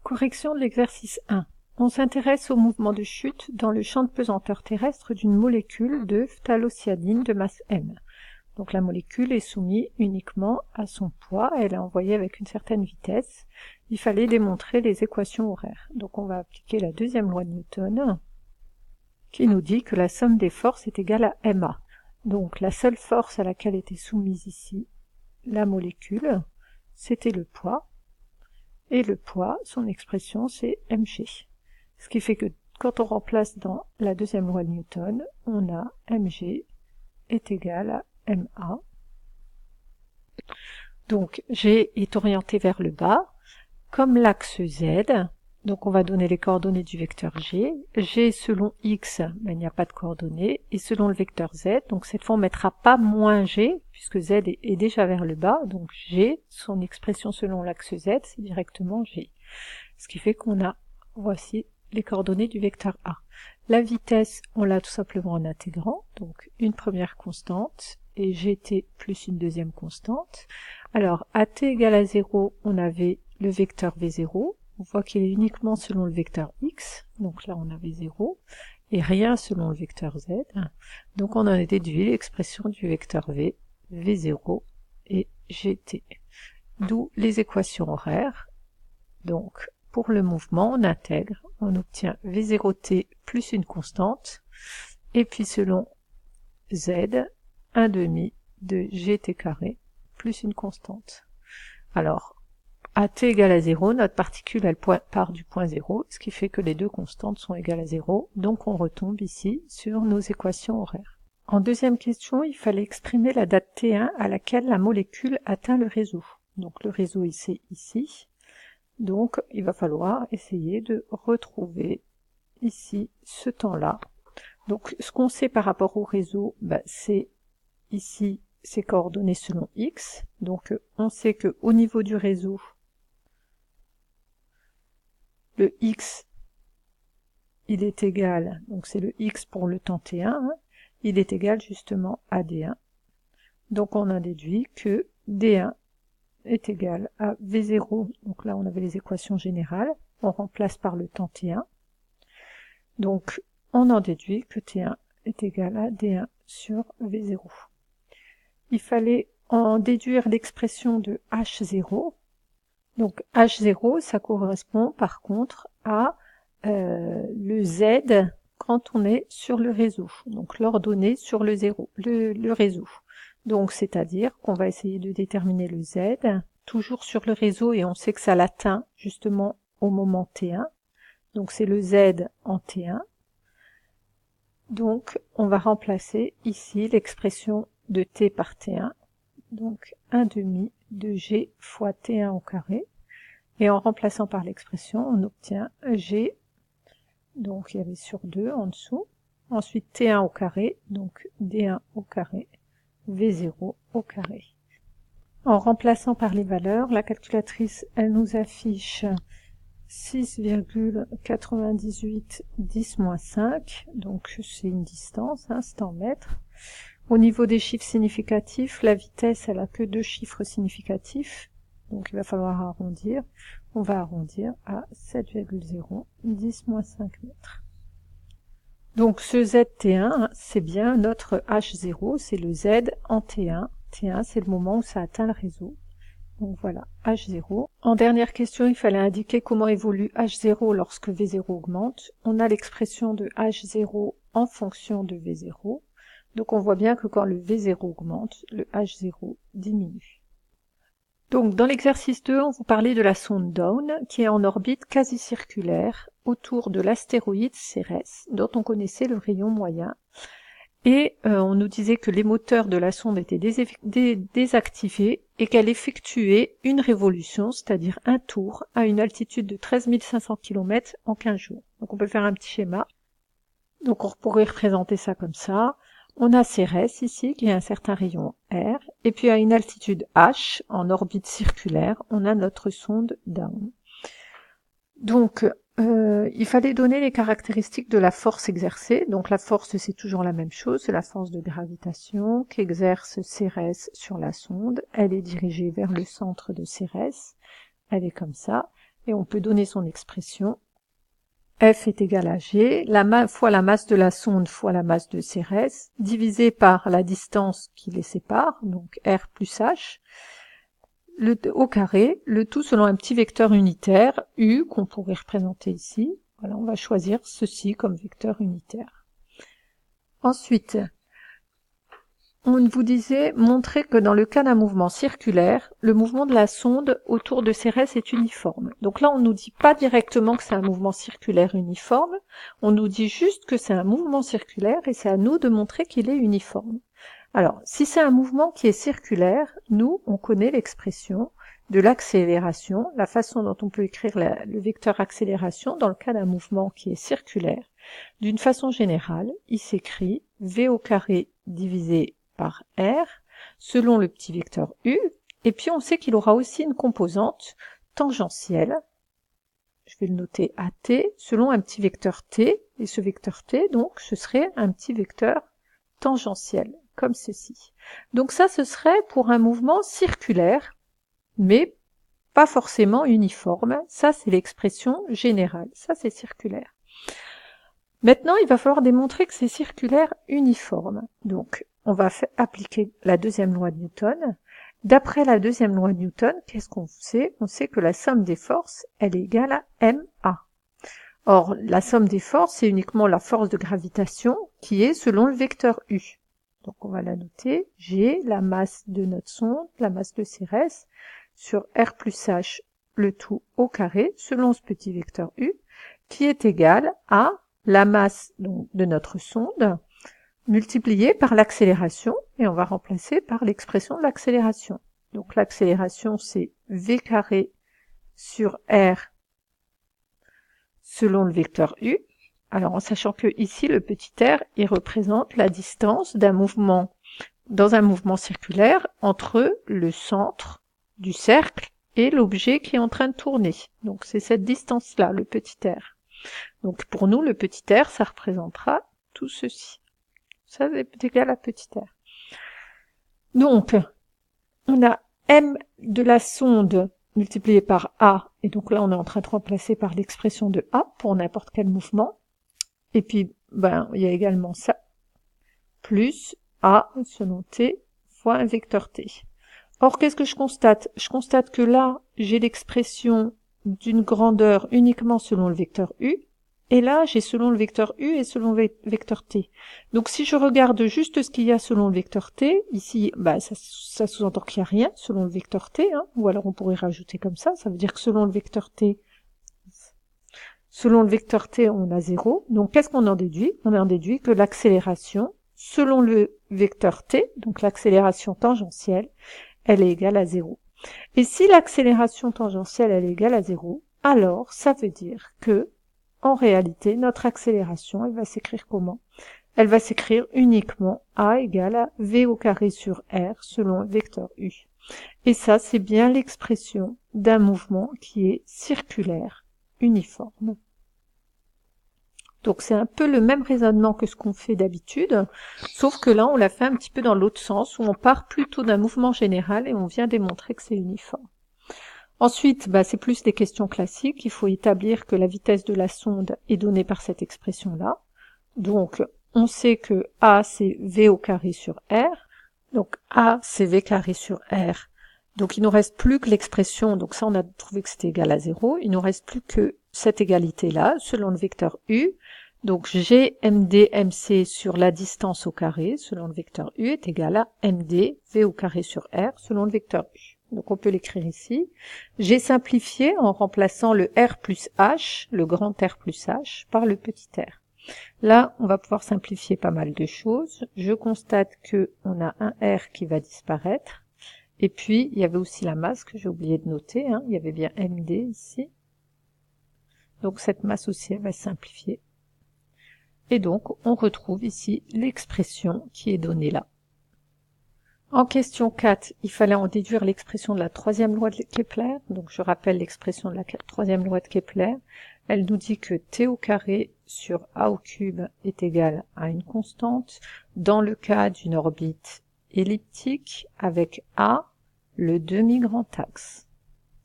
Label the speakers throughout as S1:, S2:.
S1: Correction de l'exercice 1. On s'intéresse au mouvement de chute dans le champ de pesanteur terrestre d'une molécule de phthalocyanine de masse m. Donc la molécule est soumise uniquement à son poids, elle est envoyée avec une certaine vitesse. Il fallait démontrer les équations horaires. Donc on va appliquer la deuxième loi de Newton, qui nous dit que la somme des forces est égale à ma. Donc la seule force à laquelle était soumise ici la molécule, c'était le poids. Et le poids, son expression, c'est mg. Ce qui fait que quand on remplace dans la deuxième loi de Newton, on a mg est égal à ma. Donc g est orienté vers le bas, comme l'axe z, donc on va donner les coordonnées du vecteur g. G selon x, ben, il n'y a pas de coordonnées, et selon le vecteur z, donc cette fois on ne mettra pas moins g, puisque z est déjà vers le bas, donc g, son expression selon l'axe z, c'est directement g. Ce qui fait qu'on a, voici les coordonnées du vecteur a. La vitesse, on l'a tout simplement en intégrant, donc une première constante, et gt plus une deuxième constante. Alors, à t égale à 0, on avait le vecteur v0, on voit qu'il est uniquement selon le vecteur x, donc là on avait 0, et rien selon le vecteur z, donc on en a déduit l'expression du vecteur v, v0 et gt. D'où les équations horaires. Donc, pour le mouvement, on intègre, on obtient v0t plus une constante, et puis selon z, 1 demi de gt carré plus une constante. Alors, à t égale à 0, notre particule elle part du point 0, ce qui fait que les deux constantes sont égales à 0, donc on retombe ici sur nos équations horaires. En deuxième question, il fallait exprimer la date t1 à laquelle la molécule atteint le réseau. Donc le réseau c'est ici, donc il va falloir essayer de retrouver ici ce temps-là. Donc ce qu'on sait par rapport au réseau, c'est ici ces coordonnées selon x, donc on sait que au niveau du réseau, le x, il est égal, donc c'est le x pour le temps t1, il est égal justement à d1. Donc on a déduit que d1 est égal à v0, donc là on avait les équations générales, on remplace par le temps t1. Donc on en déduit que t1 est égal à d1 sur v0. Il fallait en déduire l'expression de h0. Donc h0, ça correspond par contre à le z quand on est sur le réseau, donc l'ordonnée sur le réseau. Donc c'est-à-dire qu'on va essayer de déterminer le z, toujours sur le réseau, et on sait que ça l'atteint justement au moment t1. Donc c'est le z en t1. Donc on va remplacer ici l'expression de t par t1, donc 1 demi de g fois t1 au carré. Et en remplaçant par l'expression, on obtient g, donc il y avait sur 2 en dessous, ensuite t1 au carré, donc d1 au carré, v0 au carré. En remplaçant par les valeurs, la calculatrice, elle nous affiche 6,98 10-5, donc c'est une distance, c'est en mètres. Au niveau des chiffres significatifs, la vitesse, elle a que 2 chiffres significatifs, donc il va falloir arrondir. On va arrondir à 7,0 10-5 mètres. Donc ce ZT1, c'est bien notre H0, c'est le Z en T1. T1, c'est le moment où ça atteint le réseau. Donc voilà, H0. En dernière question, il fallait indiquer comment évolue H0 lorsque V0 augmente. On a l'expression de H0 en fonction de V0. Donc on voit bien que quand le V0 augmente, le H0 diminue. Donc dans l'exercice 2, on vous parlait de la sonde Dawn, qui est en orbite quasi circulaire autour de l'astéroïde Cérès, dont on connaissait le rayon moyen. Et on nous disait que les moteurs de la sonde étaient désactivés et qu'elle effectuait une révolution, c'est-à-dire un tour, à une altitude de 13 500 km en 15 jours. Donc on peut faire un petit schéma. Donc on pourrait représenter ça comme ça. On a Cérès ici, qui a un certain rayon R, et puis à une altitude H, en orbite circulaire, on a notre sonde Dawn. Donc, il fallait donner les caractéristiques de la force exercée. Donc la force, c'est toujours la même chose, c'est la force de gravitation qu'exerce Cérès sur la sonde. Elle est dirigée vers le centre de Cérès, elle est comme ça. et on peut donner son expression. F est égal à G, fois la masse de la sonde fois la masse de Cérès, divisé par la distance qui les sépare, donc R plus H, au carré, le tout selon un petit vecteur unitaire, U, qu'on pourrait représenter ici. Voilà, on va choisir ceci comme vecteur unitaire. Ensuite, on vous disait montrer que dans le cas d'un mouvement circulaire, le mouvement de la sonde autour de Cérès est uniforme. Donc là, on nous dit pas directement que c'est un mouvement circulaire uniforme, on nous dit juste que c'est un mouvement circulaire et c'est à nous de montrer qu'il est uniforme. Alors, si c'est un mouvement qui est circulaire, nous, on connaît l'expression de l'accélération, la façon dont on peut écrire le vecteur accélération dans le cas d'un mouvement qui est circulaire. D'une façon générale, il s'écrit v au carré divisé par r, selon le petit vecteur u, et puis on sait qu'il aura aussi une composante tangentielle, je vais le noter à t, selon un petit vecteur t, et ce vecteur t, donc, ce serait un petit vecteur tangentiel, comme ceci. Donc ça, ce serait pour un mouvement circulaire, mais pas forcément uniforme. Ça, c'est l'expression générale. Ça, c'est circulaire. Maintenant, il va falloir démontrer que c'est circulaire uniforme. Donc, on va appliquer la deuxième loi de Newton. D'après la deuxième loi de Newton, qu'est-ce qu'on sait? On sait que la somme des forces, elle est égale à ma. Or, la somme des forces, c'est uniquement la force de gravitation qui est selon le vecteur u. Donc, on va la noter. G, la masse de notre sonde, la masse de Cérès, sur R plus H, le tout au carré, selon ce petit vecteur u, qui est égal à la masse donc, de notre sonde, multipliée par l'accélération, et on va remplacer par l'expression de l'accélération. Donc l'accélération, c'est v carré sur r selon le vecteur u. Alors en sachant que ici, le petit r, il représente la distance d'un mouvement, dans un mouvement circulaire, entre le centre du cercle et l'objet qui est en train de tourner. Donc c'est cette distance-là, le petit r. Donc pour nous, le petit r, ça représentera tout ceci. Ça est égal à petit r. Donc, on a m de la sonde multiplié par a, et donc là on est en train de remplacer par l'expression de a pour n'importe quel mouvement. Et puis, il y a également ça, plus a selon t fois un vecteur t. Or, qu'est-ce que je constate? Je constate que là, j'ai l'expression d'une grandeur uniquement selon le vecteur u, et là, j'ai selon le vecteur u et selon le vecteur t. Donc, si je regarde juste ce qu'il y a selon le vecteur t, ici, ça sous-entend qu'il n'y a rien selon le vecteur t, hein, ou alors on pourrait rajouter comme ça veut dire que selon le vecteur t, on a 0. Donc, qu'est-ce qu'on en déduit? On en déduit que l'accélération, selon le vecteur t, donc l'accélération tangentielle, elle est égale à 0. Et si l'accélération tangentielle elle est égale à 0, alors ça veut dire que, en réalité, notre accélération, elle va s'écrire comment? Elle va s'écrire uniquement a égale à v au carré sur r selon le vecteur u. Et ça, c'est bien l'expression d'un mouvement qui est circulaire, uniforme. Donc c'est un peu le même raisonnement que ce qu'on fait d'habitude, sauf que là on l'a fait un petit peu dans l'autre sens, où on part plutôt d'un mouvement général et on vient démontrer que c'est uniforme. Ensuite, c'est plus des questions classiques, il faut établir que la vitesse de la sonde est donnée par cette expression-là. Donc on sait que A c'est V au carré sur R, donc A c'est V carré sur R, donc il nous reste plus que l'expression, donc ça on a trouvé que c'était égal à 0, il nous reste plus que cette égalité-là, selon le vecteur U, donc G MD MC sur la distance au carré, selon le vecteur U, est égal à MD V au carré sur R, selon le vecteur U. Donc on peut l'écrire ici. J'ai simplifié en remplaçant le R plus H, le grand R plus H, par le petit r. Là, on va pouvoir simplifier pas mal de choses. Je constate que on a un R qui va disparaître. Et puis, il y avait aussi la masse que j'ai oublié de noter, hein. Il y avait bien MD ici. Donc cette masse aussi, elle va se simplifier. Et donc, on retrouve ici l'expression qui est donnée là. En question 4, il fallait en déduire l'expression de la troisième loi de Kepler. Donc je rappelle l'expression de la troisième loi de Kepler. Elle nous dit que t au carré sur a au cube est égal à une constante dans le cas d'une orbite elliptique avec a, le demi-grand axe.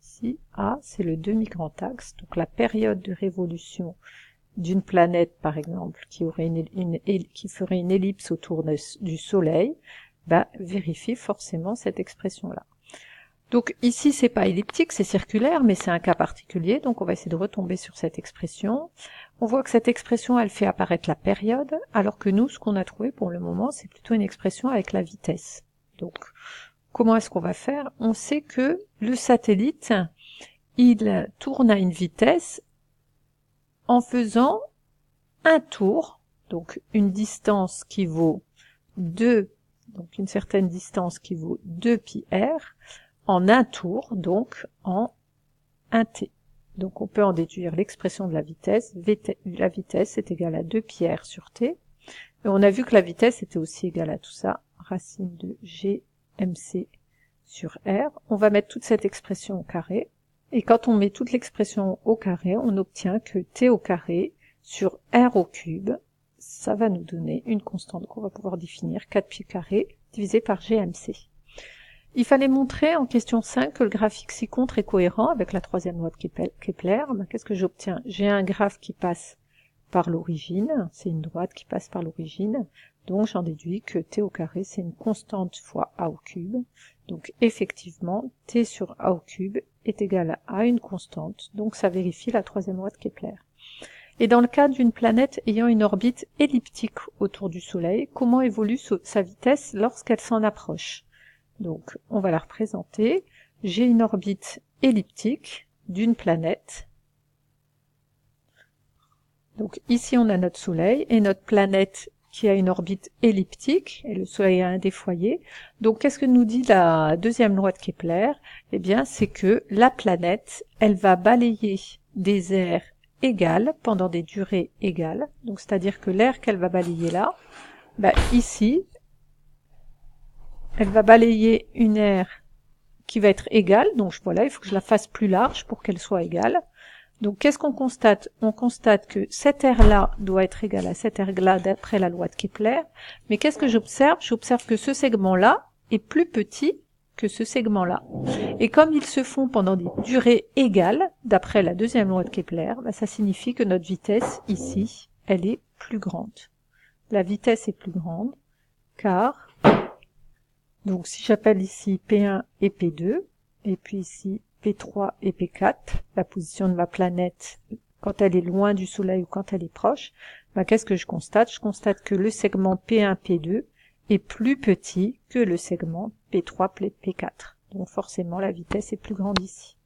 S1: Ici. ici, A, c'est le demi-grand axe, donc la période de révolution d'une planète, par exemple, qui ferait une ellipse autour du Soleil, vérifie forcément cette expression-là. Donc ici, c'est pas elliptique, c'est circulaire, mais c'est un cas particulier, donc on va essayer de retomber sur cette expression. On voit que cette expression, elle fait apparaître la période, alors que nous, ce qu'on a trouvé pour le moment, c'est plutôt une expression avec la vitesse. Donc, comment est-ce qu'on va faire? On sait que le satellite, il tourne à une vitesse en faisant un tour, donc une distance qui vaut 2, donc une certaine distance qui vaut 2 pi r, en un tour, donc en 1 t. Donc on peut en déduire l'expression de la vitesse. La vitesse est égale à 2 pi r sur t. Et on a vu que la vitesse était aussi égale à tout ça, racine de g mc sur r. On va mettre toute cette expression au carré. Et quand on met toute l'expression au carré, on obtient que t au carré sur r au cube, ça va nous donner une constante qu'on va pouvoir définir, 4 pi carré divisé par gmc. Il fallait montrer en question 5 que le graphique ci-contre est cohérent avec la troisième loi de Kepler. Qu'est-ce que j'obtiens? J'ai un graphe qui passe par l'origine, c'est une droite qui passe par l'origine, donc j'en déduis que t au carré c'est une constante fois a au cube. Donc effectivement, t sur a au cube est égal à une constante, donc ça vérifie la troisième loi de Kepler. Et dans le cas d'une planète ayant une orbite elliptique autour du Soleil, comment évolue sa vitesse lorsqu'elle s'en approche? Donc, on va la représenter. J'ai une orbite elliptique d'une planète. Donc ici, on a notre Soleil et notre planète qui a une orbite elliptique, et le Soleil a un des foyers. Donc, qu'est-ce que nous dit la deuxième loi de Kepler? Eh bien, c'est que la planète, elle va balayer des aires égales pendant des durées égales. Donc, c'est-à-dire que l'air qu'elle va balayer là, ici, elle va balayer une aire qui va être égale, donc voilà, il faut que je la fasse plus large pour qu'elle soit égale. Donc qu'est-ce qu'on constate? On constate que cette aire-là doit être égale à cette aire-là d'après la loi de Kepler, mais qu'est-ce que j'observe? J'observe que ce segment-là est plus petit que ce segment-là. Et comme ils se font pendant des durées égales, d'après la deuxième loi de Kepler, ça signifie que notre vitesse, ici, elle est plus grande. La vitesse est plus grande, car donc si j'appelle ici P1 et P2, et puis ici P3 et P4, la position de ma planète quand elle est loin du Soleil ou quand elle est proche, qu'est-ce que je constate? Je constate que le segment P1, P2 est plus petit que le segment P3, P4. Donc forcément la vitesse est plus grande ici.